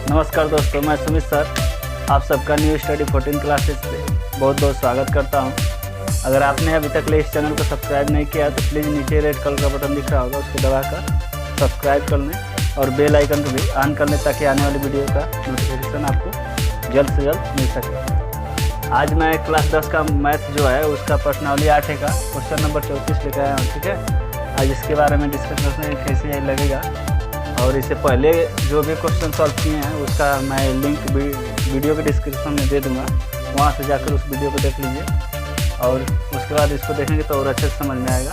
नमस्कार दोस्तों, मैं सुमित सर आप सबका न्यू स्टडी 14 क्लासेस पे बहुत बहुत स्वागत करता हूं। अगर आपने अभी तक इस चैनल को सब्सक्राइब नहीं किया तो प्लीज़ नीचे रेड कलर का बटन दिख रहा होगा, उसको दबाकर सब्सक्राइब कर लें और बेल आइकन को भी ऑन कर लें ताकि आने वाली वीडियो का नोटिफिकेशन आपको जल्द से जल्द मिल सके। आज मैं क्लास 10 का मैथ जो है उसका प्रश्नावली 8 का क्वेश्चन नंबर 34 लेकर आया हूँ। ठीक है, आज इसके बारे में डिस्कस करते हैं कैसे लगेगा, और इससे पहले जो भी क्वेश्चन सॉल्व किए हैं उसका मैं लिंक वीडियो के डिस्क्रिप्शन में दे दूंगा, वहां से जाकर उस वीडियो को देख लीजिए और उसके बाद इसको देखेंगे तो और अच्छे से समझ में आएगा।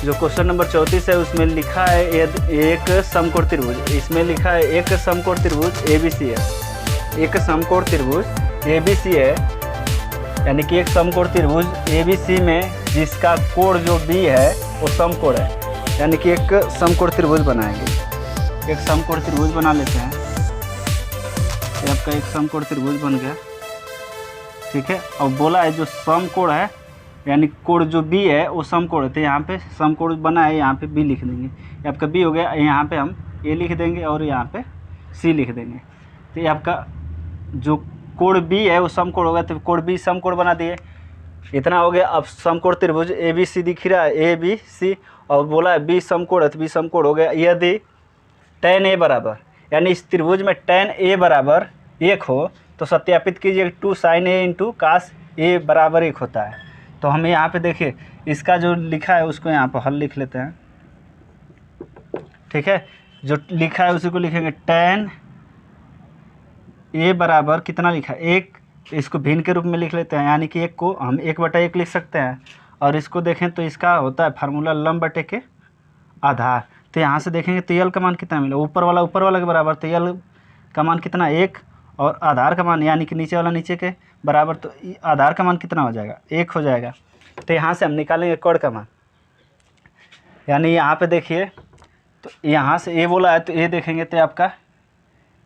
जो क्वेश्चन नंबर 34 है उसमें लिखा है एक समकोण त्रिभुज, इसमें लिखा है एक समकोण त्रिभुज ABC है। एक समकोण त्रिभुज ABC है, यानी कि एक समकोण त्रिभुज ABC में जिसका कोण जो B है वो समकोण है, यानी कि एक समकोण त्रिभुज बनाएंगे। एक समकोण त्रिभुज बना लेते हैं। ये आपका एक समकोण त्रिभुज बन गया। ठीक है, अब बोला है जो समकोण है यानी कोण जो B है वो समकोण है, तो यहाँ पे समकोण बना है, यहाँ पे B लिख देंगे। ये आपका B हो गया, यहाँ पे हम A लिख देंगे और यहाँ पे C लिख देंगे। तो ये आपका जो कोण B है वो समकोण होगा, तो कोण B समकोण बना दिए। इतना हो गया। अब समकोण त्रिभुज ABC दिख रहा है, ABC, और बोला है B समकोण है तो B समकोण हो गया। यदि tan A बराबर, यानी इस त्रिभुज में tan A बराबर 1 हो तो सत्यापित कीजिए 2 sin A into cos A बराबर 1 होता है। तो हमें यहाँ पे देखिए इसका जो लिखा है उसको यहाँ पर हल लिख लेते हैं। ठीक है, जो लिखा है उसी को लिखेंगे tan A बराबर कितना लिखा है 1, इसको भिन्न के रूप में लिख लेते हैं, यानी कि 1 को हम 1/1 लिख सकते हैं। और इसको देखें तो इसका होता है फार्मूला लंब बटे के आधार। तो यहाँ से देखेंगे तो यल का मान कितना मिला, ऊपर वाला के बराबर, तो यल का मान कितना 1, और आधार का मान यानी कि नीचे वाला नीचे के बराबर, तो आधार का मान कितना हो जाएगा 1 हो जाएगा। तो यहाँ से हम निकालेंगे कोण का मान, यानी यहाँ पे देखिए तो यहाँ से A बोला है तो A देखेंगे तो आपका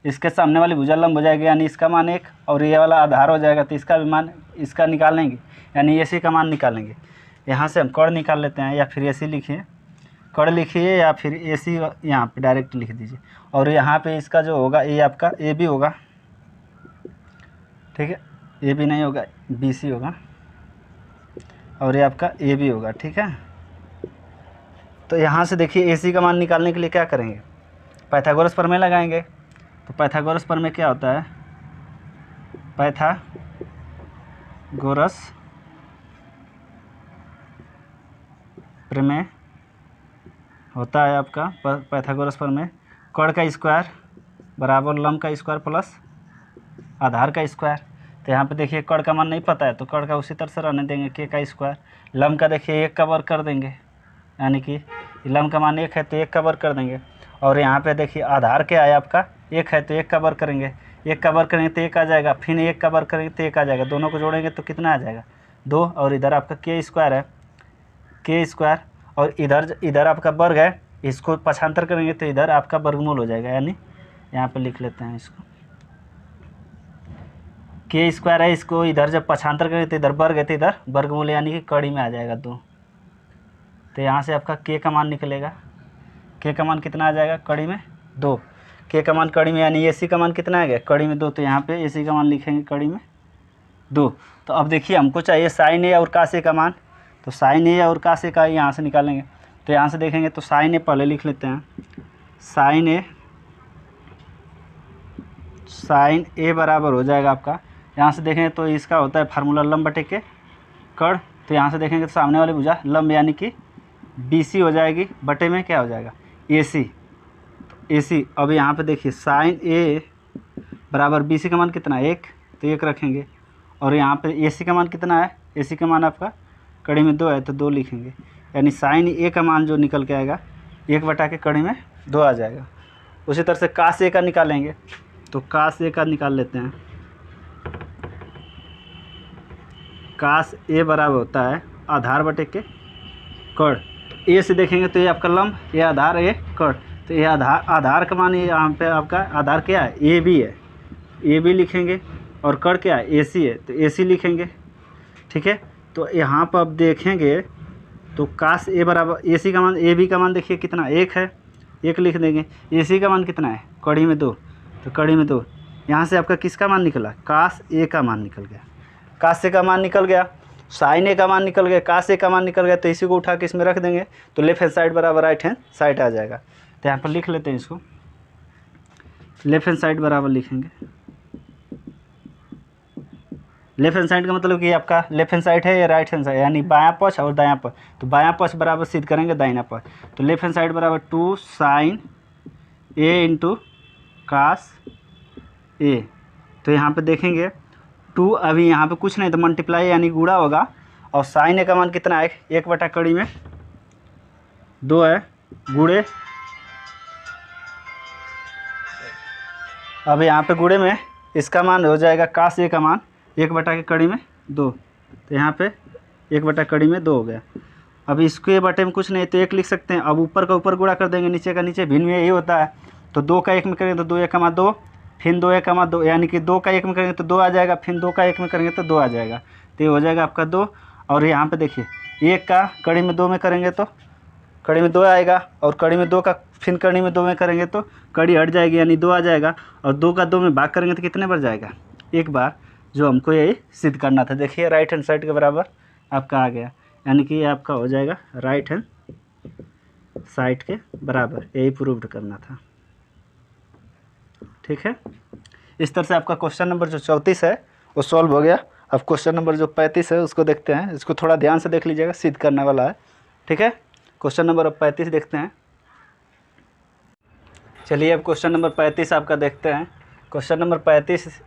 इसके सामने वाली भुजा लंब हो जाएगी, यानी इसका मान 1, और ये वाला आधार हो जाएगा तो इसका भी मान इसका निकालेंगे, यानी AC का मान निकालेंगे। यहाँ से हम कोण निकाल लेते हैं, या फिर AC लिखिए, कोण लिखिए या फिर AC यहाँ पे डायरेक्ट लिख दीजिए। और यहाँ पे इसका जो होगा ये आपका AB होगा। ठीक है, AB नहीं होगा BC होगा, और ये आपका AB होगा। ठीक है, तो यहाँ से देखिए AC का मान निकालने के लिए क्या करेंगे, पाइथागोरस प्रमेय लगाएंगे। तो पाइथागोरस प्रमेय क्या होता है, पाइथागोरस प्रमेय होता है आपका पाइथागोरस प्रमेय, कोण का स्क्वायर बराबर लंब का स्क्वायर प्लस आधार का स्क्वायर। तो यहाँ पे देखिए कोण का मान नहीं पता है तो कोण का उसी तरह से रहने देंगे, k का स्क्वायर। लंब का देखिए 1 का वर्ग कर देंगे, यानी कि लंब का मान 1 है तो 1 का वर्ग कर देंगे। और यहाँ पे देखिए आधार क्या है आपका 1 है तो 1 का वर्ग करेंगे, 1 का वर्ग करेंगे तो 1 आ जाएगा, फिर 1 का वर्ग करेंगे तो 1 आ जाएगा, दोनों को जोड़ेंगे तो कितना आ जाएगा 2, और इधर आपका k स्क्वायर है, k स्क्वायर, और इधर आपका वर्ग है, इसको पक्षांतर करेंगे तो इधर आपका वर्गमूल हो जाएगा, यानी यहाँ पे लिख लेते हैं इसको k स्क्वायर है, इसको इधर जब पक्षांतर करेंगे तो इधर वर्ग है तो इधर वर्गमूल, यानी कि कड़ी में आ जाएगा 2। तो यहाँ से आपका k का मान निकलेगा, k का मान कितना आ जाएगा कड़ी में 2, k का मान कड़ी में, यानी AC का मान कितना आ गया कड़ी में 2, तो यहाँ पे AC का मान लिखेंगे कड़ी में 2। तो अब देखिए हमको चाहिए sin A और cos A का मान, तो sin A और cos A का यहाँ से निकालेंगे। तो यहाँ से देखेंगे तो sin A पहले लिख लेते हैं, sin A बराबर हो जाएगा आपका, यहाँ से देखेंगे तो इसका होता है फार्मूला लंब बटे के कोण। तो यहाँ से देखेंगे तो सामने वाली भुजा लंब यानी कि BC हो जाएगी, बटे में क्या हो जाएगा AC, तो AC। अब यहाँ पे देखिए sin A बराबर BC का मान कितना है 1, तो 1 रखेंगे, और यहाँ पे AC का मान कितना है, AC का मान आपका कड़ी में 2 है तो 2 लिखेंगे, यानी sin A का मान जो निकल के आएगा 1 बटा के कड़ी में 2 आ जाएगा। उसी तरह से cos A का निकालेंगे, तो cos A का निकाल लेते हैं। cos A बराबर होता है आधार बटे के कोण। A से देखेंगे तो ये आपका लंब, ये आधार, ये कोण, तो ये आधार का मान, ये यहाँ पे आपका आधार क्या है AB है, AB लिखेंगे, और कोण क्या है AC है तो AC लिखेंगे। ठीक है, तो यहाँ पर अब देखेंगे तो cos A बराबर AC का मान, AB का मान देखिए कितना 1 है, 1 लिख देंगे। AC का मान कितना है कड़ी में 2, तो कड़ी में 2। यहाँ से आपका किसका मान निकला, कास ए का मान निकल गया, कास ए का मान निकल गया, साइन ए का मान निकल गया, कास ए का मान निकल गया। तो इसी को उठा के इसमें रख देंगे तो लेफ्ट हैंड साइड बराबर राइट हैंड साइड आ जाएगा। तो यहाँ पर लिख लेते हैं इसको, लेफ्ट हैंड साइड बराबर लिखेंगे। लेफ्ट हैंड साइड का मतलब कि आपका लेफ्ट हैंड साइड है या राइट हैंड साइड, यानी बायां पक्ष और दायां पक्ष। तो बायां पक्ष बराबर सिद्ध करेंगे दाहिना पक्ष। तो लेफ्ट हैंड साइड बराबर 2 साइन ए इंटू कास ए। तो यहाँ पे देखेंगे 2, अभी यहाँ पे कुछ नहीं तो मल्टीप्लाई यानी गुणा होगा। और साइन ए का मान कितना है, 1 बटा कड़ी में 2 है, गुणे। अब यहाँ पे गुणे में इसका मान हो जाएगा कास ए का मान 1 बटा के कड़ी में 2। तो यहाँ पे 1 बटा कड़ी में 2 हो गया। अब इसके बटे में कुछ नहीं तो 1 लिख सकते हैं। अब ऊपर का ऊपर गुणा कर देंगे, नीचे का नीचे, भिन्न में यही होता है। तो 2 का 1 में करेंगे तो 2 1 2, फिर 2 1 2, यानी कि 2 का 1 में करेंगे तो 2 आ जाएगा, फिर 2 का 1 में करेंगे तो 2 आ जाएगा। तो ये हो जाएगा आपका 2। और यहाँ पे देखिए 1 का कड़ी में 2 में करेंगे तो कड़ी में 2 आएगा, और कड़ी में 2 का फिर कड़ी में 2 में करेंगे तो कड़ी हट जाएगी यानी 2 आ जाएगा। और 2 का 2 में भाग करेंगे तो कितने बार जाएगा, 1 बार, जो हमको यही सिद्ध करना था। देखिए राइट हैंड साइड के बराबर आपका आ गया, यानी कि ये आपका हो जाएगा राइट हैंड साइड के बराबर, यही प्रूव्ड करना था। ठीक है, इस तरह से आपका क्वेश्चन नंबर जो 34 है वो सॉल्व हो गया। अब क्वेश्चन नंबर जो 35 है उसको देखते हैं, इसको थोड़ा ध्यान से देख लीजिएगा, सिद्ध करने वाला है। ठीक है, क्वेश्चन नंबर अब 35 देखते हैं। चलिए अब क्वेश्चन नंबर 35 आपका देखते हैं। क्वेश्चन नंबर 35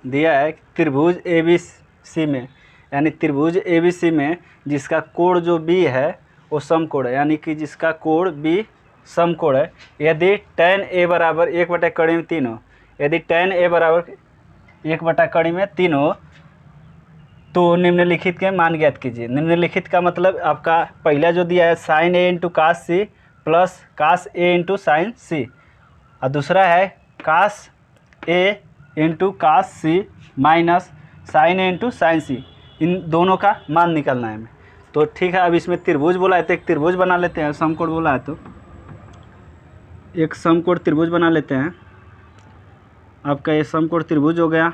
दिया है त्रिभुज ABC में, यानी त्रिभुज ABC में जिसका कोण जो B है वो समकोण है, यानी कि जिसका कोण B समकोण है। यदि tan A बराबर 1 बटा कड़ी में 3 हो, यदि tan A बराबर 1 बटा कड़ी में 3 हो तो निम्नलिखित के मान ज्ञात कीजिए। निम्नलिखित का मतलब आपका पहला जो दिया है sine A into cos C plus cos A into sine C, और दूसरा है cos A into cos C minus sine A into sine C। इन दोनों का मान निकालना है हमें। तो ठीक है, अब इसमें त्रिभुज बोला है तो एक त्रिभुज बना लेते हैं। समकोण बोला है तो एक समकोण त्रिभुज बना लेते हैं। आपका ये समकोण त्रिभुज हो गया।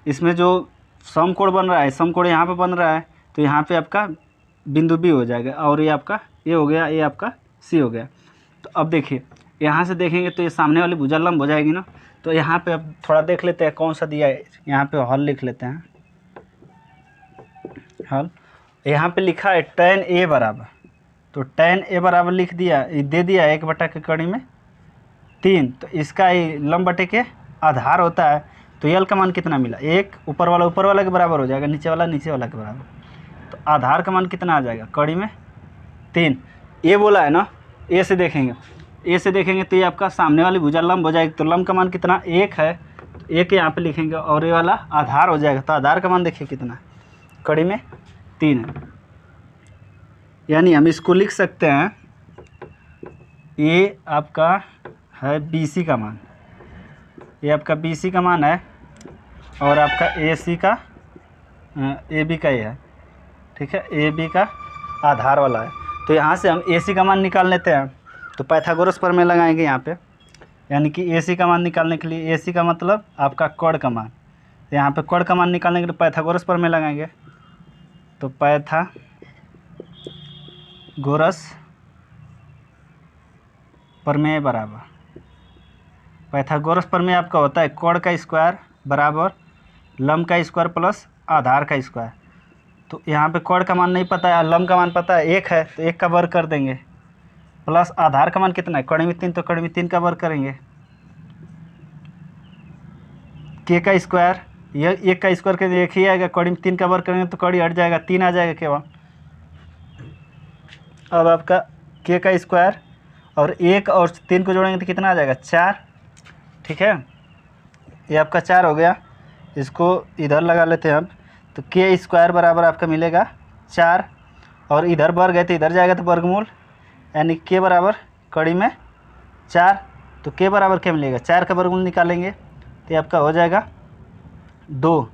इसमें जो समकोण बन रहा है, समकोण यहाँ पे बन रहा है तो यहाँ पे आपका बिंदु B हो जाएगा, और ये आपका ये हो गया, ये आपका C हो गया। तो अब देखिए यहाँ से देखेंगे तो ये सामने वाली भुजा लंब हो जाएगी ना। तो यहाँ पे अब थोड़ा देख लेते हैं कौन सा दिया है। यहाँ पे हल लिख लेते हैं, हल। यहाँ पे लिखा है tan A बराबर, तो tan A बराबर लिख दिया, दे दिया 1 बटा के कड़ी में 3। तो इसका ये लंब बटे के आधार होता है। तो यल का मान कितना मिला, 1, ऊपर वाला के बराबर हो जाएगा, नीचे वाला के बराबर। तो आधार का मान कितना आ जाएगा, कड़ी में 3। ए बोला है ना, ए से देखेंगे तो ये आपका सामने वाली भुजा लंब हो जाएगी। तो लंब का मान कितना 1 है, तो 1 यहाँ पे लिखेंगे, और ये वाला आधार हो जाएगा। तो आधार का मान देखिए कितना, कड़ी में 3 है। यानी हम इसको लिख सकते हैं, ये आपका है BC का मान, ये आपका BC का मान है, और आपका AC का AB का ये है। ठीक है, AB का आधार वाला है। तो यहाँ से हम AC का मान निकाल लेते हैं। तो पाइथागोरस प्रमेय लगाएंगे यहाँ पे, यानी कि AC का मान निकालने के लिए, AC का मतलब आपका कोण का मान। तो यहाँ पे कोण का मान निकालने के लिए पाइथागोरस प्रमेय लगाएंगे। तो पाइथागोरस प्रमेय बराबर, पाइथागोरस प्रमेय आपका होता है कोण का स्क्वायर बराबर लंब का स्क्वायर प्लस आधार का स्क्वायर। तो यहाँ पे कोण का मान नहीं पता है, लंब का मान पता है 1 है, तो 1 का वर्ग कर देंगे, प्लस आधार का मान कितना है, कड़ी में 3, तो कड़ी में 3 का वर्ग करेंगे। k का स्क्वायर, यह 1 का स्क्वायर के 1 ही आएगा, कड़ी में 3 का वर्ग करेंगे तो कड़ी हट जाएगा, 3 आ जाएगा केवल। अब आपका k का स्क्वायर और 1 और 3 को जोड़ेंगे तो कितना आ जाएगा, 4। ठीक है, ये आपका 4 हो गया। इसको इधर लगा लेते हैं अब। तो k स्क्वायर बराबर आपका मिलेगा 4, और इधर वर्ग है तो इधर जाएगा तो वर्गमूल, यानी k बराबर कड़ी में 4। तो k बराबर क्या मिलेगा, 4 का वर्गमूल निकालेंगे तो आपका हो जाएगा 2,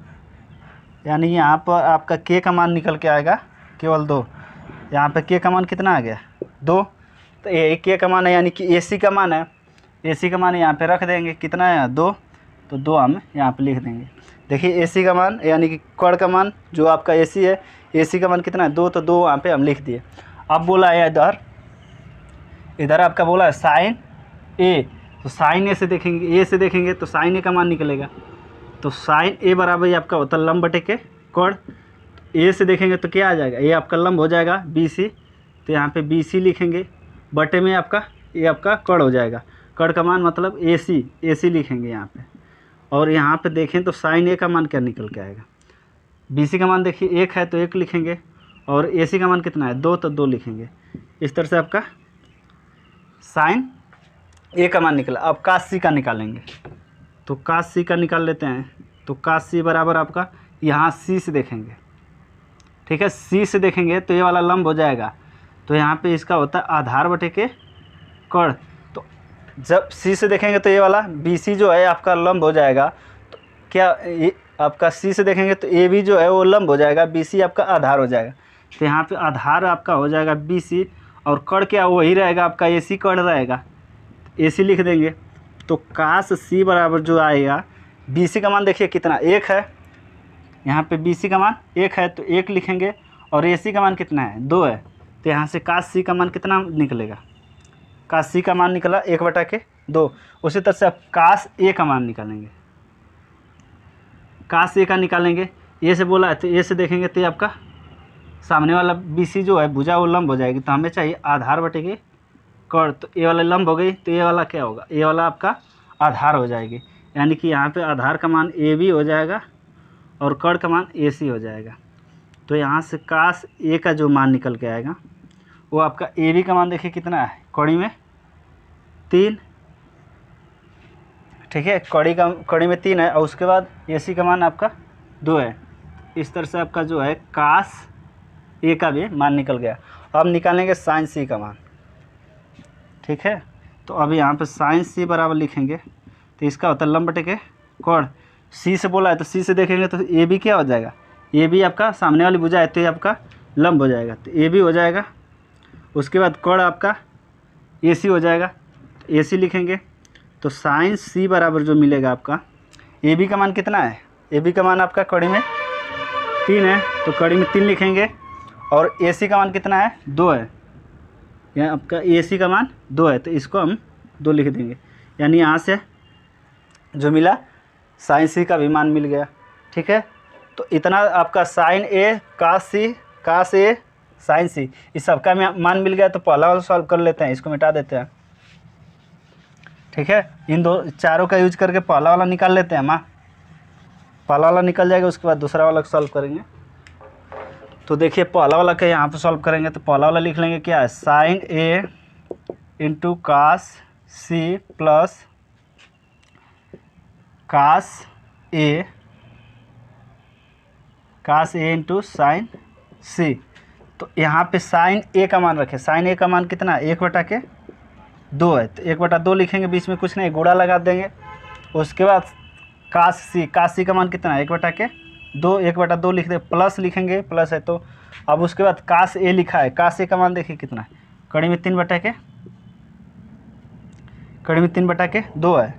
यानी यहाँ पर आपका k का मान निकल के आएगा केवल 2। यहाँ पे k का मान कितना आ गया, 2। तो ये k का मान है, यानी कि AC का मान है। AC का मान यहाँ पे रख देंगे, कितना है 2, तो 2 हम यहाँ पे लिख देंगे। देखिए AC का मान यानी कि कण का मान जो आपका AC है, AC का मान कितना है 2, तो 2 वहाँ पे हम लिख दिए। अब बोला है इधर आपका बोला है साइन A, तो साइन A से देखेंगे, A से देखेंगे तो साइन A का मान निकलेगा। तो साइन A बराबर ये आपका होता है लंब बटे के कण। A से देखेंगे तो क्या आ जाएगा, ये आपका लंब हो जाएगा BC, तो यहाँ पे BC लिखेंगे, बटे में आपका ये आपका कण हो जाएगा। कण का मान मतलब AC लिखेंगे यहाँ पे। और यहाँ पे देखें तो साइन A का मान क्या निकल के आएगा, BC का मान देखिए 1 है तो 1 लिखेंगे, और AC का मान कितना है 2, तो 2 लिखेंगे। इस तरह से आपका साइन A का मान निकला। अब cos C का निकालेंगे, तो cos C का निकाल लेते हैं। तो cos C बराबर आपका यहाँ C से देखेंगे, ठीक है, C से देखेंगे तो ये वाला लंब हो जाएगा, तो यहाँ पे इसका होता है आधार बटे के कण। तो जब C से देखेंगे तो ये वाला BC जो है आपका लंब हो जाएगा। तो क्या ये आपका C से देखेंगे तो AB जो है वो लंब हो जाएगा, BC आपका आधार हो जाएगा। तो यहाँ पे आधार आपका हो जाएगा BC, और कण क्या वही रहेगा आपका AC कण रहेगा, AC लिख देंगे। तो cos C बराबर जो आएगा, BC का मान देखिए कितना 1 है, यहाँ पे BC का मान 1 है तो 1 लिखेंगे, और AC का मान कितना है 2 है, तो यहाँ से cos C का मान कितना निकलेगा, cos C का मान निकला 1/2। उसी तरह से आप cos A का मान निकालेंगे, cos A का निकालेंगे, A से बोला है तो A से देखेंगे तो ये आपका सामने वाला BC जो है भुजा वो लंब हो जाएगी, तो हमें चाहिए आधार बटे के कण। तो ए वाला लंब हो गई, तो ये वाला क्या होगा, ये वाला आपका आधार हो जाएगी, यानी कि यहाँ पे आधार का मान AB हो जाएगा और कण का मान AC हो जाएगा। तो यहाँ से cos A का जो मान निकल के आएगा वो आपका AB का मान देखिए कितना है, कड़ी में 3, ठीक है, कड़ी में 3 है, और उसके बाद AC का मान आपका 2 है। इस तरह से आपका जो है cos A का भी मान निकल गया। अब निकालेंगे sin C का मान, ठीक है। तो अब यहाँ पे sin C बराबर लिखेंगे, तो इसका होता है लंब बटे के कण। C से बोला है तो C से देखेंगे तो AB क्या हो जाएगा, AB आपका सामने वाली भुजा है तो ये आपका लंब हो जाएगा, तो AB हो जाएगा। उसके बाद कण आपका AC हो जाएगा, तो AC लिखेंगे। तो sin C बराबर जो मिलेगा आपका, AB का मान कितना है, AB का मान आपका कड़ी में 3 है, तो कड़ी में 3 लिखेंगे, और AC का मान कितना है 2 है, यहाँ आपका AC का मान 2 है, तो इसको हम 2 लिख देंगे। यानी यहाँ से जो मिला sin C का भी मान मिल गया, ठीक है। तो इतना आपका sin A cos A sin C इस सब का मान मिल गया। तो पहला वाला सॉल्व कर लेते हैं, इसको मिटा देते हैं, ठीक है। इन चारों का यूज करके पहला वाला निकाल लेते हैं। पहला वाला निकल जाएगा, उसके बाद दूसरा वाला सॉल्व करेंगे। तो देखिए पहला वाला का यहाँ पे सॉल्व करेंगे, तो पहला वाला लिख लेंगे क्या है, sin A into cos C plus cos A into sin C। तो यहाँ पे sin A का मान रखें, sin A का मान कितना है 1/2 है, तो 1/2 लिखेंगे, बीच में कुछ नहीं गुणा लगा देंगे। उसके बाद cos C का मान कितना है 1/2 लिख दे, प्लस लिखेंगे, प्लस है तो। अब उसके बाद cos A लिखा है, cos A का मान देखिए कितना है, कड़ी में 3/2 है,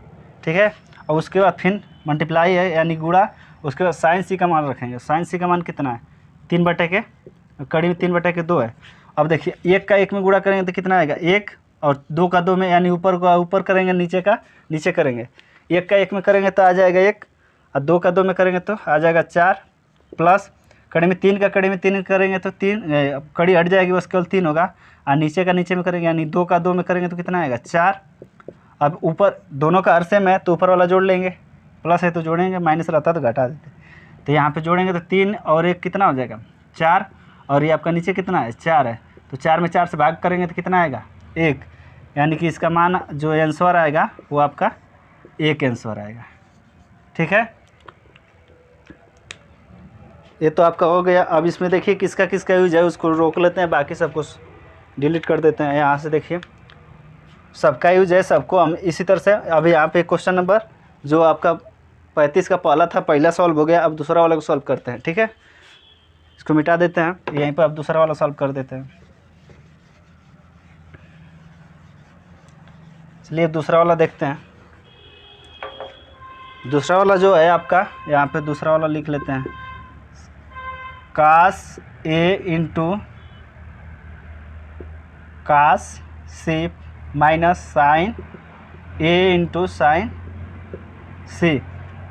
ठीक है। और उसके बाद फिर मल्टीप्लाई है यानी गुणा। उसके बाद sin C का मान रखेंगे, sin C का मान कितना है 3/, कड़ी में 3/2 है। अब देखिए 1 का 1 में गुणा करेंगे तो कितना आएगा 1, और 2 का 2 में यानी ऊपर का ऊपर करेंगे, नीचे का नीचे करेंगे। 1 का 1 में करेंगे तो आ जाएगा 1, और 2 का 2 में करेंगे तो आ जाएगा 4, प्लस कड़ी में 3 का कड़ी में 3 करेंगे तो 3 कड़ी हट जाएगी, बस केवल 3 होगा। और नीचे का नीचे में करेंगे यानी 2 का 2 में करेंगे तो कितना आएगा 4। अब ऊपर दोनों का अर्से में तो ऊपर वाला जोड़ लेंगे, प्लस है तो जोड़ेंगे, माइनस रहता तो घटा देते। तो यहाँ पे जोड़ेंगे तो 3 और 1 कितना हो जाएगा 4, और ये आपका नीचे कितना है 4 है, तो 4 में 4 से भाग करेंगे तो कितना आएगा 1, यानी कि इसका मान जो आंसर आएगा वो आपका 1 आंसर आएगा, ठीक है। ये तो आपका हो गया। अब इसमें देखिए किसका किसका यूज है उसको रोक लेते हैं, बाकी सब कुछ डिलीट कर देते हैं। यहाँ से देखिए सबका यूज है, सबको हम इसी तरह से। अभी यहाँ पे क्वेश्चन नंबर जो आपका 35 का पहला था, पहला सॉल्व हो गया। अब दूसरा वाला को सॉल्व करते हैं, ठीक है। इसको मिटा देते हैं, यहीं पर अब दूसरा वाला सॉल्व कर देते हैं। चलिए दूसरा वाला देखते हैं। दूसरा वाला जो है आपका, यहाँ पे दूसरा वाला लिख लेते हैं, कास ए इंटू कास सी माइनस साइन ए इंटू साइन सी।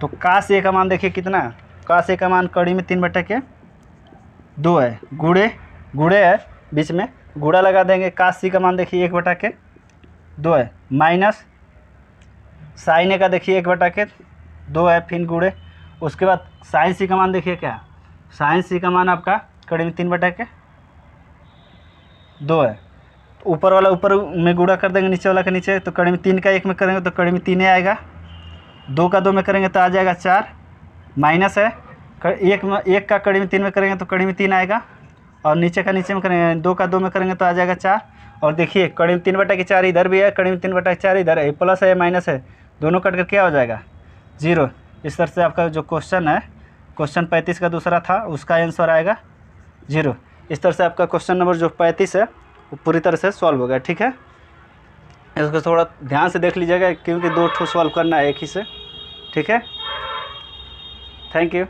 तो कास ए का मान देखिए कितना है, कास ए का मान कड़ी में 3/2 है, गुड़े है बीच में, गुड़ा लगा देंगे। कास सी का मान देखिए 1/2 है, माइनस साइन ए का देखिए 1/2 है, फिर गुड़े। उसके बाद साइन सी का मान देखिए क्या, साइन सी का मान आपका कड़ी में 3/2 है। ऊपर वाला ऊपर में गुड़ा कर देंगे, नीचे वाला के नीचे, तो कड़ी में 3 का 1 में करेंगे तो कड़ी में 3 आएगा, 2 का 2 में करेंगे तो आ जाएगा 4, माइनस है 1 का कड़ी में 3 में करेंगे तो कड़ी में 3 आएगा, और नीचे का नीचे में करेंगे 2 का 2 में करेंगे तो आ जाएगा 4। और देखिए कड़ी में 3/4 इधर भी है, कड़ी में 3/4 इधर है, प्लस है माइनस है, दोनों कट कर क्या हो जाएगा 0। इस तरह से आपका जो क्वेश्चन है, क्वेश्चन 35 का दूसरा था, उसका आंसर आएगा 0। इस तरह से आपका क्वेश्चन नंबर जो 35 है वो पूरी तरह से सॉल्व हो गया। ठीक है, इसको थोड़ा ध्यान से देख लीजिएगा क्योंकि 2 ठो सॉल्व करना है एक ही से। ठीक है, थैंक यू।